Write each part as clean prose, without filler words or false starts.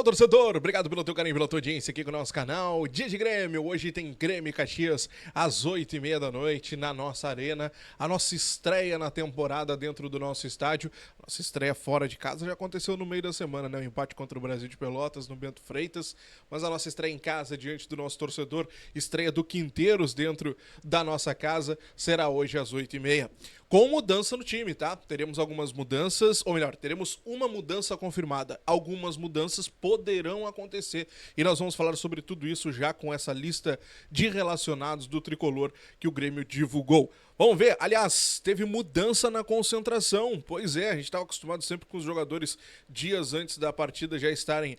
torcedor, obrigado pelo teu carinho, pela tua audiência aqui com o nosso canal. Dia de Grêmio, hoje tem Grêmio e Caxias às 8h30 da noite na nossa arena. A nossa estreia na temporada dentro do nosso estádio. Nossa estreia fora de casa já aconteceu no meio da semana, né? O empate contra o Brasil de Pelotas no Bento Freitas. Mas a nossa estreia em casa diante do nosso torcedor, estreia do Quinteiros dentro da nossa casa, será hoje às 8h30. Com mudança no time, tá? Teremos algumas mudanças, ou melhor, teremos uma mudança confirmada. Algumas mudanças poderão acontecer e nós vamos falar sobre tudo isso já com essa lista de relacionados do Tricolor que o Grêmio divulgou. Vamos ver, aliás, teve mudança na concentração. Pois é, a gente estava acostumado sempre com os jogadores dias antes da partida já estarem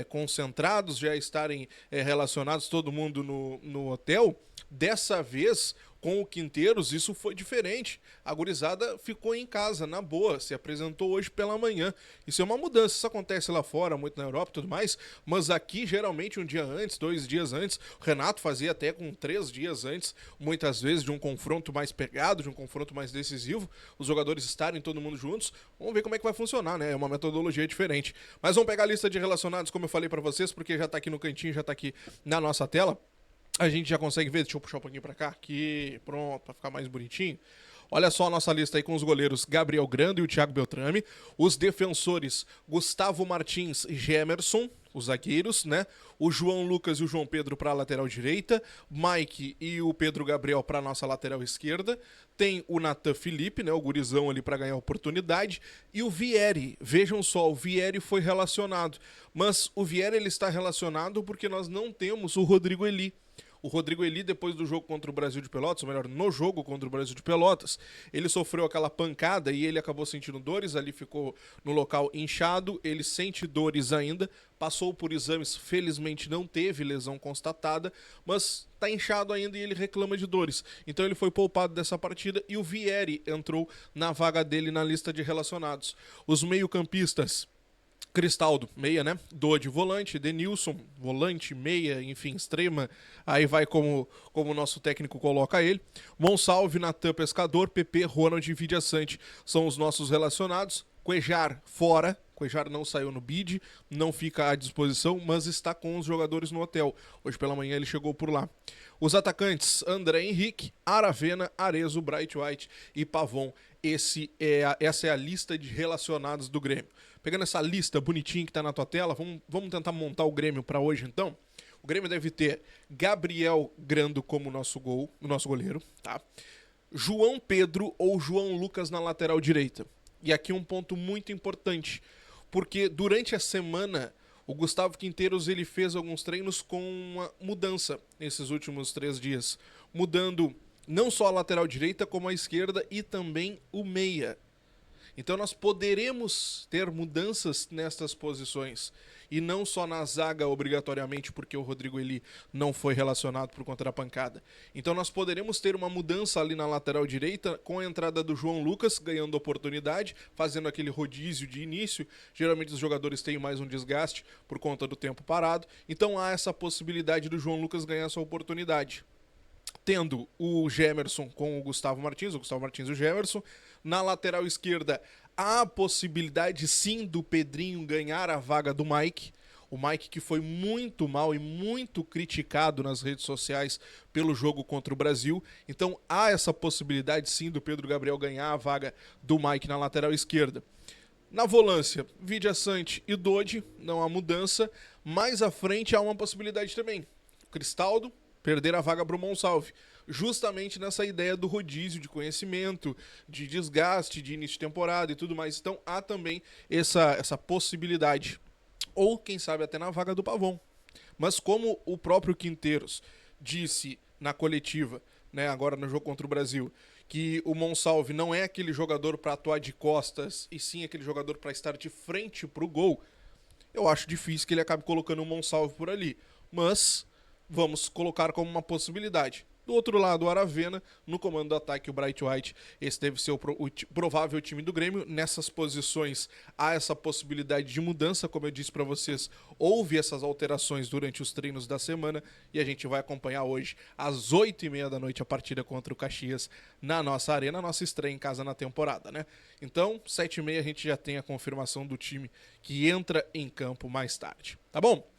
concentrados, já estarem relacionados, todo mundo no hotel. Dessa vez, com o Quinteiros, isso foi diferente. A gurizada ficou em casa, na boa, se apresentou hoje pela manhã. Isso é uma mudança, isso acontece lá fora, muito na Europa e tudo mais, mas aqui, geralmente, um dia antes, 2 dias antes, o Renato fazia até com 3 dias antes, muitas vezes, de um confronto mais pegado, de um confronto mais decisivo, os jogadores estarem todo mundo juntos. Vamos ver como é que vai funcionar, né? É uma metodologia diferente. Mas vamos pegar a lista de relacionados, como eu falei pra vocês, porque já tá aqui no cantinho, já tá aqui na nossa tela. A gente já consegue ver, deixa eu puxar um pouquinho pra cá, aqui, pronto, pra ficar mais bonitinho. Olha só a nossa lista aí com os goleiros Gabriel Grando e o Thiago Beltrame, os defensores Gustavo Martins e Gemerson, os zagueiros, né? O João Lucas e o João Pedro para a lateral direita, Mike e o Pedro Gabriel para nossa lateral esquerda, tem o Natan Felipe, né? O gurizão ali para ganhar oportunidade, e o Vieri. Vejam só, o Vieri foi relacionado, mas o Vieri ele está relacionado porque nós não temos o Rodrigo Eli. O Rodrigo Eli, depois do jogo contra o Brasil de Pelotas, ou melhor, no jogo contra o Brasil de Pelotas, ele sofreu aquela pancada e ele acabou sentindo dores, ali ficou no local inchado, ele sente dores ainda, passou por exames, felizmente não teve lesão constatada, mas tá inchado ainda e ele reclama de dores. Então ele foi poupado dessa partida e o Vieri entrou na vaga dele na lista de relacionados. Os meio-campistas: Cristaldo, meia, né? Dodi, volante. Denilson, volante, meia, enfim, extrema. Aí vai como o nosso técnico coloca ele. Monsalve, Natan, Pescador. PP, Ronald e Vidia Sante são os nossos relacionados. Cuejar, fora. Cuejar não saiu no bid, não fica à disposição, mas está com os jogadores no hotel. Hoje pela manhã ele chegou por lá. Os atacantes: André Henrique, Aravena, Arezo, Bright White e Pavon. Essa é a lista de relacionados do Grêmio. Pegando essa lista bonitinha que está na tua tela, vamos tentar montar o Grêmio para hoje então. O Grêmio deve ter Gabriel Grando como nosso goleiro, tá? João Pedro ou João Lucas na lateral direita. E aqui um ponto muito importante, porque durante a semana o Gustavo Quinteiros ele fez alguns treinos com uma mudança nesses últimos 3 dias, mudando não só a lateral direita como a esquerda e também o meia. Então nós poderemos ter mudanças nestas posições e não só na zaga obrigatoriamente porque o Rodrigo Eli não foi relacionado por conta da pancada. Então nós poderemos ter uma mudança ali na lateral direita com a entrada do João Lucas ganhando oportunidade, fazendo aquele rodízio de início. Geralmente os jogadores têm mais um desgaste por conta do tempo parado, então há essa possibilidade do João Lucas ganhar essa oportunidade. Tendo o Gemerson com o Gustavo Martins e o Gemerson. Na lateral esquerda, há a possibilidade sim do Pedrinho ganhar a vaga do Mike. O Mike que foi muito mal e muito criticado nas redes sociais pelo jogo contra o Brasil. Então há essa possibilidade sim do Pedro Gabriel ganhar a vaga do Mike na lateral esquerda. Na volância, Vidia Sante e Dodi, não há mudança. Mais à frente há uma possibilidade também. Cristaldo perder a vaga para o Monsalve, justamente nessa ideia do rodízio de conhecimento, de desgaste, de início de temporada e tudo mais. Então há também essa possibilidade. Ou, quem sabe, até na vaga do Pavon. Mas como o próprio Quinteiros disse na coletiva, né, agora no jogo contra o Brasil, que o Monsalve não é aquele jogador para atuar de costas, e sim aquele jogador para estar de frente para o gol, eu acho difícil que ele acabe colocando o Monsalve por ali. Mas vamos colocar como uma possibilidade. Do outro lado, o Aravena, no comando do ataque, o Bright White. Esse deve ser o provável time do Grêmio. Nessas posições, há essa possibilidade de mudança, como eu disse para vocês. Houve essas alterações durante os treinos da semana e a gente vai acompanhar hoje, às 8h30 da noite, a partida contra o Caxias na nossa arena, nossa estreia em casa na temporada, né? Então, 7h30 a gente já tem a confirmação do time que entra em campo mais tarde, tá bom?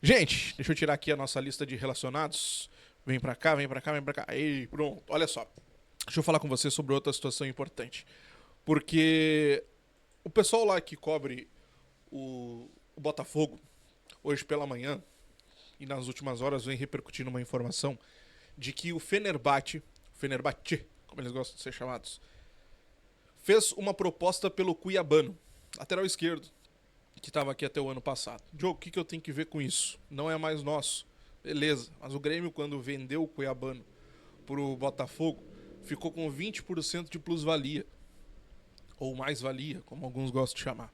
Gente, deixa eu tirar aqui a nossa lista de relacionados. Vem pra cá, vem pra cá, vem pra cá. Aí, pronto. Olha só. Deixa eu falar com você sobre outra situação importante. Porque o pessoal lá que cobre o Botafogo, hoje pela manhã, e nas últimas horas vem repercutindo uma informação de que o Fenerbahçe, como eles gostam de ser chamados, fez uma proposta pelo Cuiabano, lateral esquerdo, que estava aqui até o ano passado. Diogo, o que eu tenho que ver com isso? Não é mais nosso. Beleza, mas o Grêmio, quando vendeu o Cuiabano pro Botafogo, ficou com 20% de plusvalia, ou mais-valia, como alguns gostam de chamar.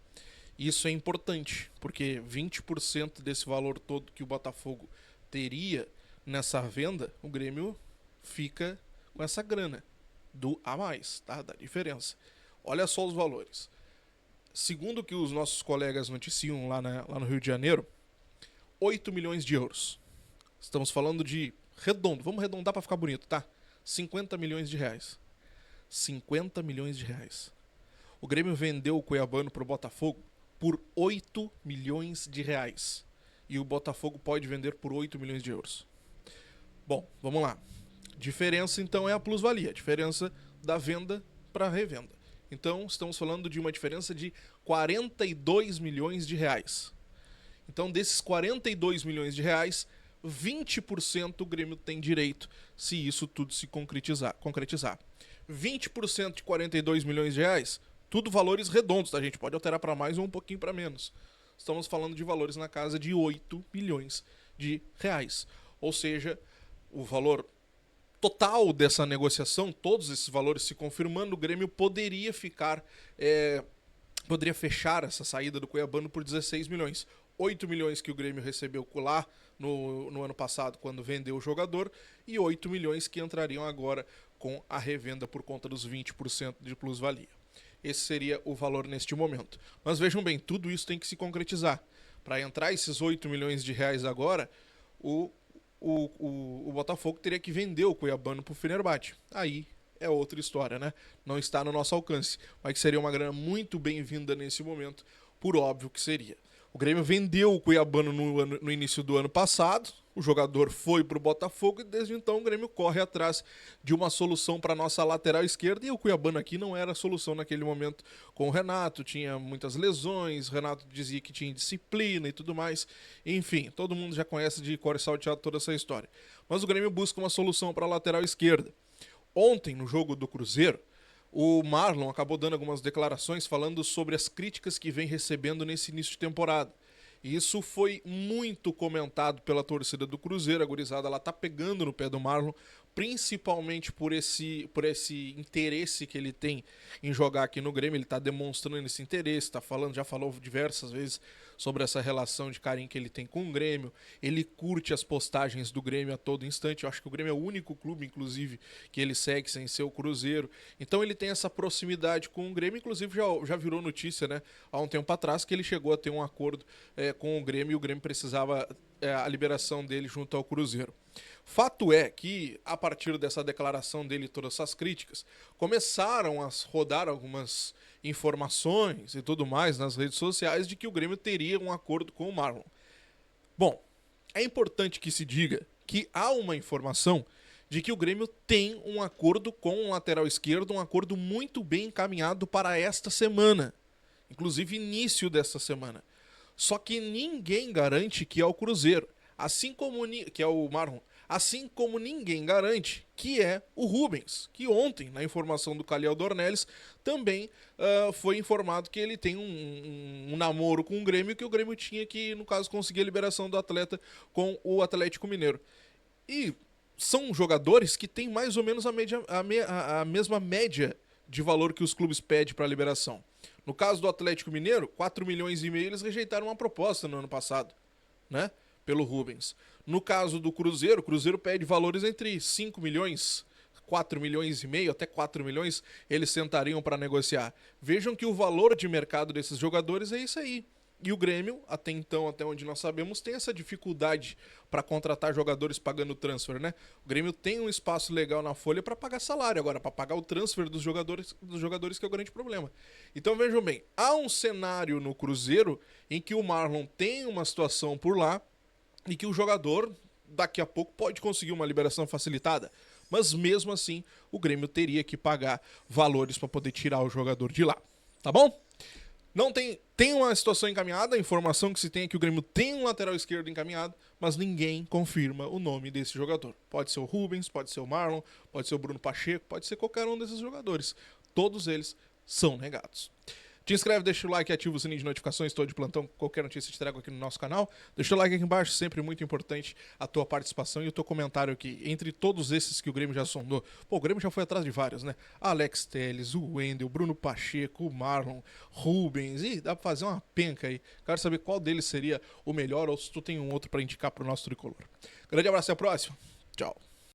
Isso é importante, porque 20% desse valor todo que o Botafogo teria nessa venda, o Grêmio fica com essa grana do a mais, tá? Da diferença. Olha só os valores. Segundo o que os nossos colegas noticiam lá no Rio de Janeiro, 8 milhões de euros. Estamos falando de redondo, vamos arredondar para ficar bonito, tá? 50 milhões de reais. 50 milhões de reais. O Grêmio vendeu o Cuiabano pro Botafogo por 8 milhões de reais. E o Botafogo pode vender por 8 milhões de euros. Bom, vamos lá. Diferença então é a plusvalia, a diferença da venda para revenda. Então estamos falando de uma diferença de 42 milhões de reais. Então desses 42 milhões de reais, 20% o Grêmio tem direito, se isso tudo se concretizar. 20% de 42 milhões de reais, tudo valores redondos, tá? A gente pode alterar para mais ou um pouquinho para menos. Estamos falando de valores na casa de 8 milhões de reais. Ou seja, o valor total dessa negociação, todos esses valores se confirmando, o Grêmio poderia fechar essa saída do Cuiabano por 16 milhões. 8 milhões que o Grêmio recebeu lá no ano passado, quando vendeu o jogador, e 8 milhões que entrariam agora com a revenda por conta dos 20% de plusvalia. Esse seria o valor neste momento. Mas vejam bem, tudo isso tem que se concretizar. Para entrar esses 8 milhões de reais agora, o Botafogo teria que vender o Cuiabano pro Fenerbahçe. Aí é outra história, né? Não está no nosso alcance, mas que seria uma grana muito bem-vinda nesse momento, por óbvio que seria. O Grêmio vendeu o Cuiabano no início do ano passado, o jogador foi pro Botafogo e desde então o Grêmio corre atrás de uma solução para nossa lateral esquerda, e o Cuiabano aqui não era a solução naquele momento com o Renato, tinha muitas lesões, o Renato dizia que tinha disciplina e tudo mais, enfim, todo mundo já conhece de cor e salteado toda essa história. Mas o Grêmio busca uma solução para a lateral esquerda. Ontem, no jogo do Cruzeiro, o Marlon acabou dando algumas declarações falando sobre as críticas que vem recebendo nesse início de temporada. E isso foi muito comentado pela torcida do Cruzeiro. A gurizada lá tá pegando no pé do Marlon, principalmente por esse interesse que ele tem em jogar aqui no Grêmio. Ele tá demonstrando esse interesse, já falou diversas vezes sobre essa relação de carinho que ele tem com o Grêmio. Ele curte as postagens do Grêmio a todo instante. Eu acho que o Grêmio é o único clube, inclusive, que ele segue sem ser o Cruzeiro. Então ele tem essa proximidade com o Grêmio. Inclusive já virou notícia, né, há um tempo atrás, que ele chegou a ter um acordo com o Grêmio, e o Grêmio precisava a liberação dele junto ao Cruzeiro. Fato é que, a partir dessa declaração dele e todas essas críticas, começaram a rodar algumas informações e tudo mais nas redes sociais de que o Grêmio teria um acordo com o Marlon. Bom, é importante que se diga que há uma informação de que o Grêmio tem um acordo com o lateral esquerdo, um acordo muito bem encaminhado para esta semana, inclusive início desta semana. Só que ninguém garante que é o Cruzeiro, que é o Marlon, assim como ninguém garante que é o Rubens, que ontem, na informação do Calhau Dornelles, também foi informado que ele tem um namoro com o Grêmio, que o Grêmio tinha que, no caso, conseguir a liberação do atleta com o Atlético Mineiro. E são jogadores que têm mais ou menos a mesma média de valor que os clubes pedem para a liberação. No caso do Atlético Mineiro, 4,5 milhões eles rejeitaram uma proposta no ano passado, né? pelo Rubens. No caso do Cruzeiro, o Cruzeiro pede valores entre 5 milhões, 4 milhões e meio, até 4 milhões, eles sentariam para negociar. Vejam que o valor de mercado desses jogadores é isso aí. E o Grêmio, até então, até onde nós sabemos, tem essa dificuldade para contratar jogadores pagando transfer, né? O Grêmio tem um espaço legal na folha para pagar salário, agora para pagar o transfer dos jogadores que é o grande problema. Então vejam bem, há um cenário no Cruzeiro em que o Marlon tem uma situação por lá e que o jogador daqui a pouco pode conseguir uma liberação facilitada. Mas mesmo assim, o Grêmio teria que pagar valores para poder tirar o jogador de lá. Tá bom? Não tem uma situação encaminhada, a informação que se tem é que o Grêmio tem um lateral esquerdo encaminhado, mas ninguém confirma o nome desse jogador. Pode ser o Rubens, pode ser o Marlon, pode ser o Bruno Pacheco, pode ser qualquer um desses jogadores. Todos eles são negados. Te inscreve, deixa o like e ativa o sininho de notificações, estou de plantão, qualquer notícia te trago aqui no nosso canal. Deixa o like aqui embaixo, sempre muito importante a tua participação e o teu comentário aqui. Entre todos esses que o Grêmio já sondou, pô, o Grêmio já foi atrás de vários, né? Alex Telles, o Wendel, Bruno Pacheco, o Marlon, Rubens, e dá pra fazer uma penca aí. Quero saber qual deles seria o melhor ou se tu tem um outro pra indicar pro nosso tricolor. Grande abraço e até a próxima. Tchau.